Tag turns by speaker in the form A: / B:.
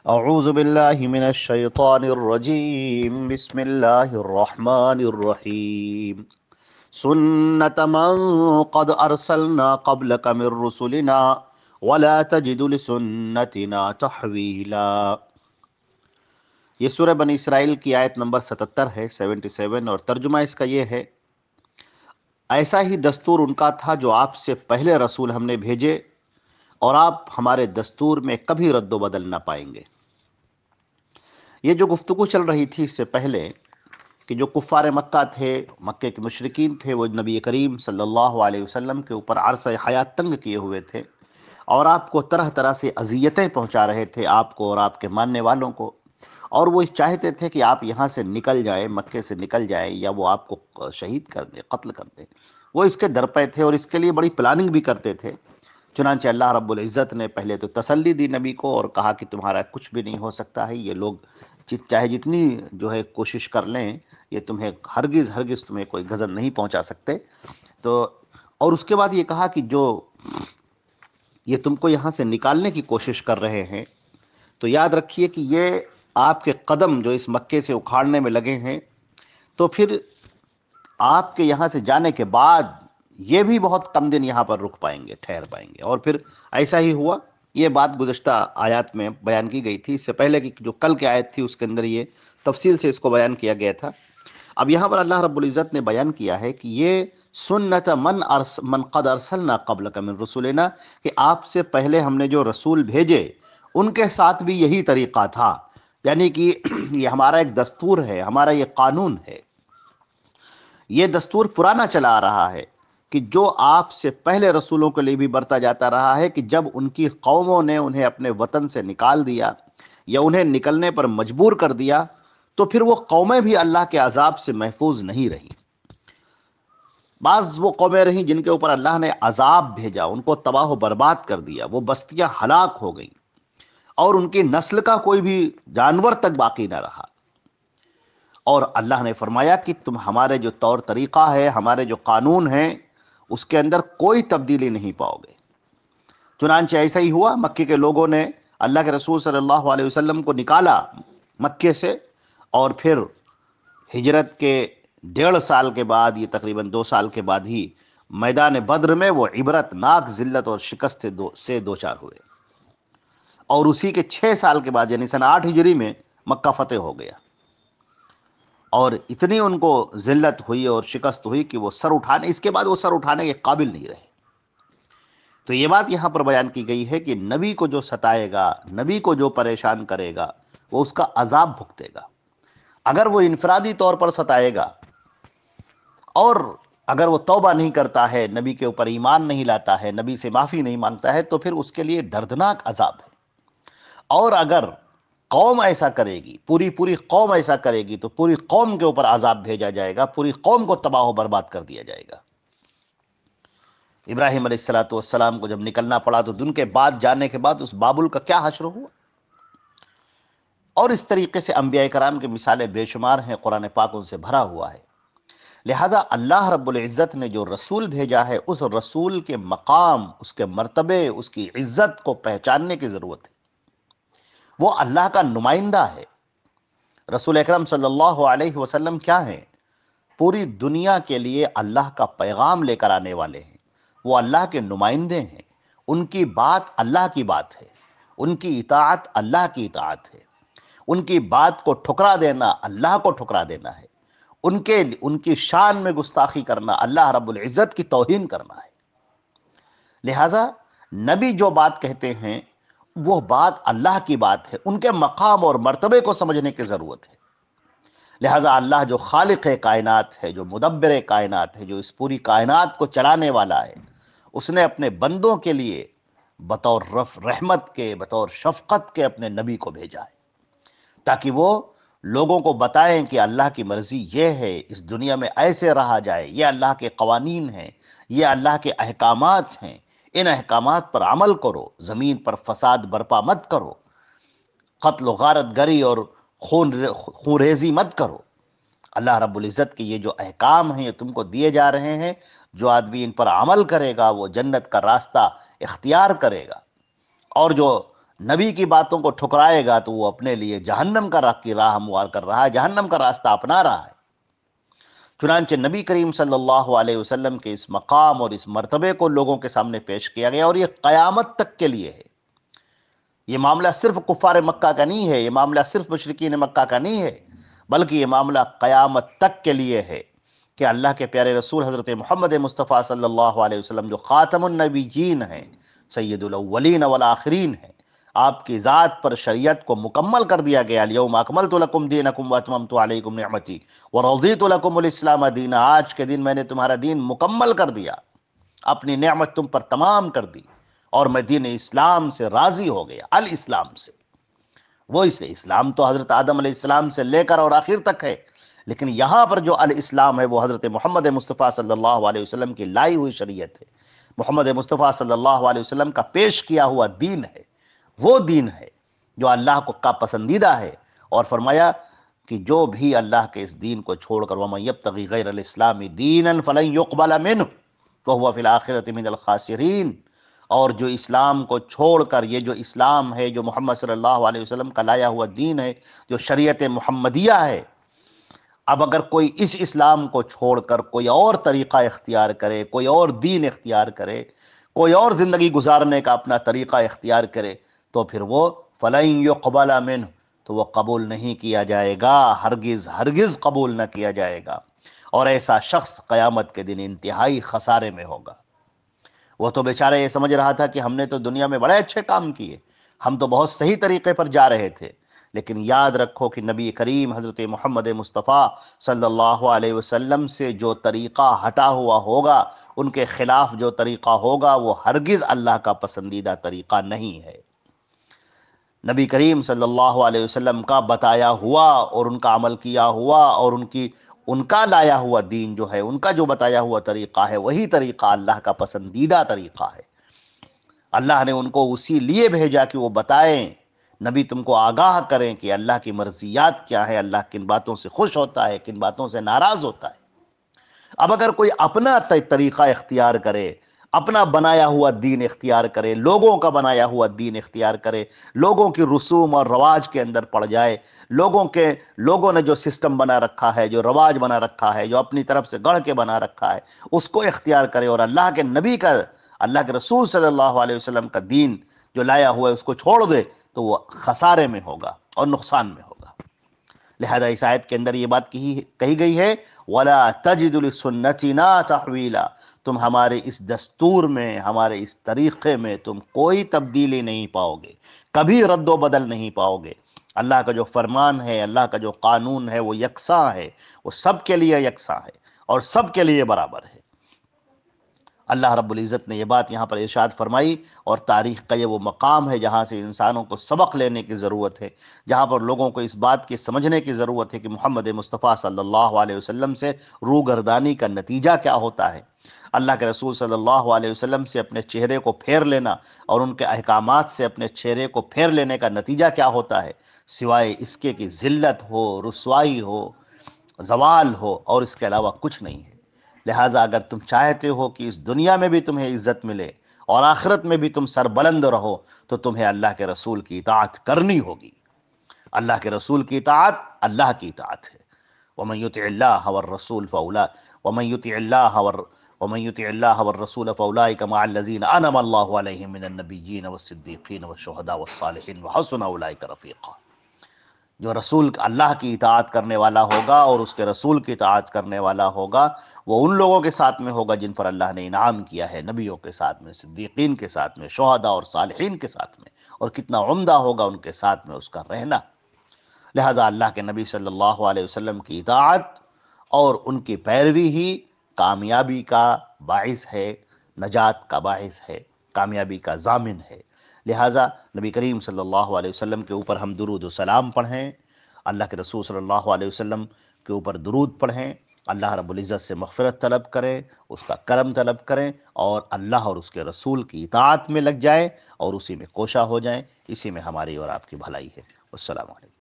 A: اعوذ باللہ من الشیطان الرجیم بسم اللہ الرحمن الرحیم سنت من قد ارسلنا قبلک من رسلنا ولا تجد لسنتنا تحویلا۔ یہ سورہ بنی اسرائیل کی آیت نمبر 77 ہے، 77، اور ترجمہ اس کا یہ ہے: ایسا ہی دستور ان کا تھا جو آپ سے پہلے رسول ہم نے بھیجے، اور آپ ہمارے دستور میں کبھی رد و بدل نہ پائیں گے۔ یہ جو گفتگو چل رہی تھی اس سے پہلے کہ جو کفار مکہ تھے، مکے کے مشرکین تھے، وہ نبی کریم صلی اللہ علیہ وسلم کے اوپر عرصہ حیات تنگ کیے ہوئے تھے اور آپ کو طرح طرح سے اذیتیں پہنچا رہے تھے، آپ کو اور آپ کے ماننے والوں کو، اور وہ چاہتے تھے کہ آپ یہاں سے نکل جائیں، مکے سے نکل جائیں، یا وہ آپ کو شہید کر دیں، قتل کر دیں۔ وہ اس کے در پہ تھے اور اس کے لیے بڑی پلاننگ بھی کرتے تھے۔ چنانچہ اللہ رب العزت نے پہلے تو تسلی دی نبی کو اور کہا کہ تمہارا کچھ بھی نہیں ہو سکتا ہے، یہ لوگ چاہے جتنی جو ہے کوشش کر لیں، یہ تمہیں ہرگز تمہیں کوئی غضب نہیں پہنچا سکتے۔ تو اور اس کے بعد یہ کہا کہ جو یہ تم کو یہاں سے نکالنے کی کوشش کر رہے ہیں، تو یاد رکھیے کہ یہ آپ کے قدم جو اس مکے سے اکھاڑنے میں لگے ہیں، تو پھر آپ کے یہاں سے جانے کے بعد یہ بھی بہت کم دن یہاں پر رک پائیں گے، ٹھہر پائیں گے۔ اور پھر ایسا ہی ہوا۔ یہ بات گزشتہ آیات میں بیان کی گئی تھی، اس سے پہلے کی جو کل کی آیت تھی اس کے اندر یہ تفصیل سے اس کو بیان کیا گیا تھا۔ اب یہاں پر اللہ رب العزت نے بیان کیا ہے کہ یہ سنت من قد ارسلنا قبلک من رسولنا، کہ آپ سے پہلے ہم نے جو رسول بھیجے ان کے ساتھ بھی یہی طریقہ تھا، یعنی کہ یہ ہمارا ایک دستور ہے، ہمارا یہ قانون ہے، یہ دستور پرانا چلا آ رہا ہے کہ جو آپ سے پہلے رسولوں کے لیے بھی برتا جاتا رہا ہے کہ جب ان کی قوموں نے انہیں اپنے وطن سے نکال دیا یا انہیں نکلنے پر مجبور کر دیا، تو پھر وہ قومیں بھی اللہ کے عذاب سے محفوظ نہیں رہیں۔ بعض وہ قومیں رہیں جن کے اوپر اللہ نے عذاب بھیجا، ان کو تباہ و برباد کر دیا، وہ بستیاں ہلاک ہو گئیں اور ان کی نسل کا کوئی بھی جانور تک باقی نہ رہا۔ اور اللہ نے فرمایا کہ تم ہمارے جو طور طریقہ ہے، ہمارے جو قانون ہیں، اس کے اندر کوئی تبدیلی نہیں پاؤ گے۔ چنانچہ ایسا ہی ہوا، مکے کے لوگوں نے اللہ کے رسول صلی اللہ علیہ وسلم کو نکالا مکے سے، اور پھر ہجرت کے 1.5 سال کے بعد، یہ تقریباً 2 سال کے بعد ہی میدان بدر میں وہ عبرت ناک ذلت اور شکست سے دوچار ہوئے، اور اسی کے 6 سال کے بعد یعنی سن 8 ہجری میں مکہ فتح ہو گیا، اور اتنی ان کو ذلت ہوئی اور شکست ہوئی کہ وہ اس کے بعد وہ سر اٹھانے کے قابل نہیں رہے۔ تو یہ بات یہاں پر بیان کی گئی ہے کہ نبی کو جو ستائے گا، نبی کو جو پریشان کرے گا، وہ اس کا عذاب بھگتے گا۔ اگر وہ انفرادی طور پر ستائے گا اور اگر وہ توبہ نہیں کرتا ہے، نبی کے اوپر ایمان نہیں لاتا ہے، نبی سے معافی نہیں مانگتا ہے، تو پھر اس کے لیے دردناک عذاب ہے۔ اور اگر قوم ایسا کرے گی، پوری قوم ایسا کرے گی، تو پوری قوم کے اوپر عذاب بھیجا جائے گا، پوری قوم کو تباہ و برباد کر دیا جائے گا۔ ابراہیم علیہ السلام کو جب نکلنا پڑا تو دن کے بعد جانے کے بعد اس بابل کا کیا حشر ہوا، اور اس طریقے سے انبیاء کرام کی مثالیں بے شمار ہیں، قرآن پاک ان سے بھرا ہوا ہے۔ لہٰذا اللہ رب العزت نے جو رسول بھیجا ہے، اس رسول کے مقام، اس کے مرتبے، اس کی عزت کو پہچاننے کی ضرورت ہے۔ وہ اللہ کا نمائندہ ہے۔ رسول اکرم صلی اللہ علیہ وسلم کیا ہیں؟ پوری دنیا کے لیے اللہ کا پیغام لے کر آنے والے ہیں، وہ اللہ کے نمائندے ہیں۔ ان کی بات اللہ کی بات ہے، ان کی اطاعت اللہ کی اطاعت ہے، ان کی بات کو ٹھکرا دینا اللہ کو ٹھکرا دینا ہے، ان کی شان میں گستاخی کرنا اللہ رب العزت کی توہین کرنا ہے۔ لہٰذا نبی جو بات کہتے ہیں وہ بات اللہ کی بات ہے، ان کے مقام اور مرتبے کو سمجھنے کی ضرورت ہے۔ لہٰذا اللہ جو خالق کائنات ہے، جو مدبر کائنات ہے، جو اس پوری کائنات کو چلانے والا ہے، اس نے اپنے بندوں کے لیے بطور رحمت کے، بطور شفقت کے اپنے نبی کو بھیجا ہے، تاکہ وہ لوگوں کو بتائیں کہ اللہ کی مرضی یہ ہے، اس دنیا میں ایسے رہا جائے، یہ اللہ کے قوانین ہیں، یہ اللہ کے احکامات ہیں، ان احکامات پر عمل کرو، زمین پر فساد برپا مت کرو، قتل و غارت گری اور خون ریزی مت کرو۔ اللہ رب العزت کے یہ جو احکام ہیں یہ تم کو دیے جا رہے ہیں، جو آدمی ان پر عمل کرے گا وہ جنت کا راستہ اختیار کرے گا، اور جو نبی کی باتوں کو ٹھکرائے گا تو وہ اپنے لیے جہنم کی راہ ہموار کر رہا ہے، جہنم کا راستہ اپنا رہا ہے۔ چنانچہ نبی کریم صلی اللہ علیہ وسلم کے اس مقام اور اس مرتبے کو لوگوں کے سامنے پیش کیا گیا، اور یہ قیامت تک کے لیے ہے۔ یہ معاملہ صرف کفار مکہ کا نہیں ہے، یہ معاملہ صرف مشرکین مکہ کا نہیں ہے، بلکہ یہ معاملہ قیامت تک کے لیے ہے کہ اللہ کے پیارے رسول حضرت محمد مصطفیٰ صلی اللہ علیہ وسلم جو خاتم النبیین ہیں، سید الاولین والآخرین ہیں، آپ کی ذات پر شریعت کو مکمل کر دیا گیا۔ الیوم اکملت لکم دینکم واتممت علیکم نعمتی ورضیت لکم الاسلام دینا، آج کے دن میں نے تمہارا دین مکمل کر دیا، اپنی نعمت تم پر تمام کر دی، اور میں دین اسلام سے راضی ہو گیا، الاسلام سے۔ وہ اسلام تو حضرت آدم علیہ السلام سے لے کر اور آخر تک ہے، لیکن یہاں پر جو الاسلام ہے وہ حضرت محمد مصطفیٰ صلی اللہ علیہ وسلم کی لائی ہوئی شریعت ہے، محمد مصطفیٰ صلی اللہ علیہ وسلم کا پیش کیا ہوا دین ہے، وہ دین ہے جو اللہ کا پسندیدہ ہے۔ اور فرمایا کہ جو بھی اللہ کے اس دین کو چھوڑ کر وَمَن يَبْتَغِ غَيْرَ الْإِسْلَامِ دِينًا فَلَن يُقْبَلَ مِنْهُ وَهُوَ فِي الْآخِرَةِ مِنَ الْخَاسِرِينَ، اور جو اسلام کو چھوڑ کر، یہ جو اسلام ہے جو محمد صلی اللہ علیہ وسلم کا لایا ہوا دین ہے، جو شریعت محمدیہ ہے، اب اگر کوئی اس اسلام کو چھوڑ کر کوئی اور طریقہ اختیار کرے، کوئی اور دین اختیار کرے، کوئی اور زندگی گزارنے کا اپنا طریقہ اختیار کرے، تو پھر وہ فَلَن يُقْبَلَ مِنْهُ، تو وہ قبول نہیں کیا جائے گا، ہرگز ہرگز قبول نہ کیا جائے گا، اور ایسا شخص قیامت کے دن انتہائی خسارے میں ہوگا۔ وہ تو بیچارہ یہ سمجھ رہا تھا کہ ہم نے تو دنیا میں بڑے اچھے کام کیے، ہم تو بہت صحیح طریقے پر جا رہے تھے، لیکن یاد رکھو کہ نبی کریم حضرت محمد مصطفیٰ صلی اللہ علیہ وسلم سے جو طریقہ ہٹا ہوا ہوگا، ان کے خلاف جو طریقہ ہوگا، وہ ہرگز اللہ کا پسندیدہ طریقہ نہیں ہے۔ نبی کریم صلی اللہ علیہ وسلم کا بتایا ہوا اور ان کا عمل کیا ہوا اور ان کا لایا ہوا دین جو ہے، ان کا جو بتایا ہوا طریقہ ہے، وہی طریقہ اللہ کا پسندیدہ طریقہ ہے۔ اللہ نے ان کو اسی لیے بھیجا کہ وہ بتائیں، نبی تم کو آگاہ کریں کہ اللہ کی مرضیات کیا ہے، اللہ کن باتوں سے خوش ہوتا ہے، کن باتوں سے ناراض ہوتا ہے۔ اب اگر کوئی اپنا طریقہ اختیار کرے، اپنا بنایا ہوا دین اختیار کرے، لوگوں کا بنایا ہوا دین اختیار کرے، لوگوں کی رسوم اور رواج کے اندر پڑ جائے، لوگوں نے جو سسٹم بنا رکھا ہے، جو رواج بنا رکھا ہے، جو اپنی طرف سے گڑھ کے بنا رکھا ہے، اس کو اختیار کرے، اور اللہ کے نبی کا، اللہ کے رسول صلی اللہ علیہ وسلم کا دین جو لایا ہوا ہے اس کو چھوڑ دے، تو وہ خسارے میں ہوگا اور نقصان میں ہوگا۔ لہذا اس آیت کے اندر یہ بات کہی گئی ہے، وَلَا تَجِدُ لِسُنَّتِنَا تَحْوِيلًا، تم ہمارے اس دستور میں، ہمارے اس طریقے میں تم کوئی تبدیلی نہیں پاؤ گے، کبھی رد و بدل نہیں پاؤ گے۔ اللہ کا جو فرمان ہے، اللہ کا جو قانون ہے، وہ یکساں ہے، وہ سب کے لیے یکساں ہے اور سب کے لیے برابر ہے۔ اللہ رب العزت نے یہ بات یہاں پر ارشاد فرمائی، اور تاریخ کا یہ وہ مقام ہے جہاں سے انسانوں کو سبق لینے کی ضرورت ہے، جہاں پر لوگوں کو اس بات کی سمجھنے کی ضرورت ہے کہ محمد مصطفیٰ صلی اللہ علیہ وسلم سے روگردانی کا نتیجہ کیا ہوتا ہے۔ اللہ کے رسول صلی اللہ علیہ وسلم سے اپنے چہرے کو پھیر لینا اور ان کے احکامات سے اپنے چہرے کو پھیر لینے کا نتیجہ کیا ہوتا ہے، سوائے اس کے کہ ذلت ہو، رسوائی ہو، زوال ہو، اور اس کے علاوہ کچھ نہیں ہے۔ لہٰذا اگر تم چاہتے ہو کہ اس دنیا میں بھی تمہیں عزت ملے اور آخرت میں بھی تم سربلند رہو، تو تمہیں اللہ کے رسول کی اطاعت کرنی ہوگی۔ اللہ کے رسول کی اطاعت اللہ کی اطاعت ہے۔ وَمَن يُطِعِ اللَّهَ وَالرَّسُولَ فَأُولَٰئِكَ مَعَ الَّذِينَ أَنْعَمَ اللَّهُ عَلَيْهِم مِّنَ النَّبِيِّينَ وَالصِّدِّيقِينَ وَالشُّهَدَاءِ وَالصَّالِحِينَ وَحَسُنَ أُولَٰئِكَ رَفِيقًا۔ جو رسول اللہ کی اطاعت کرنے والا ہوگا اور اس کے رسول کی اطاعت کرنے والا ہوگا، وہ ان لوگوں کے ساتھ میں ہوگا جن پر اللہ نے انعام کیا ہے، نبیوں کے ساتھ میں، صدیقین کے ساتھ میں، شہداء اور صالحین کے ساتھ میں، اور کتنا عمدہ ہوگا ان کے ساتھ میں اس کا رہنا۔ لہٰذا اللہ کے نبی صلی اللہ علیہ وسلم کی اطاعت اور ان کی پیروی ہی کامیابی کا باعث ہے، نجات کا باعث ہے، کامیابی کا ضامن ہے۔ لہٰذا نبی کریم صلی اللہ علیہ وسلم کے اوپر ہم درود و سلام پڑھیں، اللہ کے رسول صلی اللہ علیہ وسلم کے اوپر درود پڑھیں، اللہ رب العزت سے مغفرت طلب کریں، اس کا کرم طلب کریں، اور اللہ اور اس کے رسول کی اطاعت میں لگ جائیں اور اسی میں کوشاں ہو جائیں۔ اسی میں ہماری اور آپ کی بھلائی ہے۔ السلام علیکم۔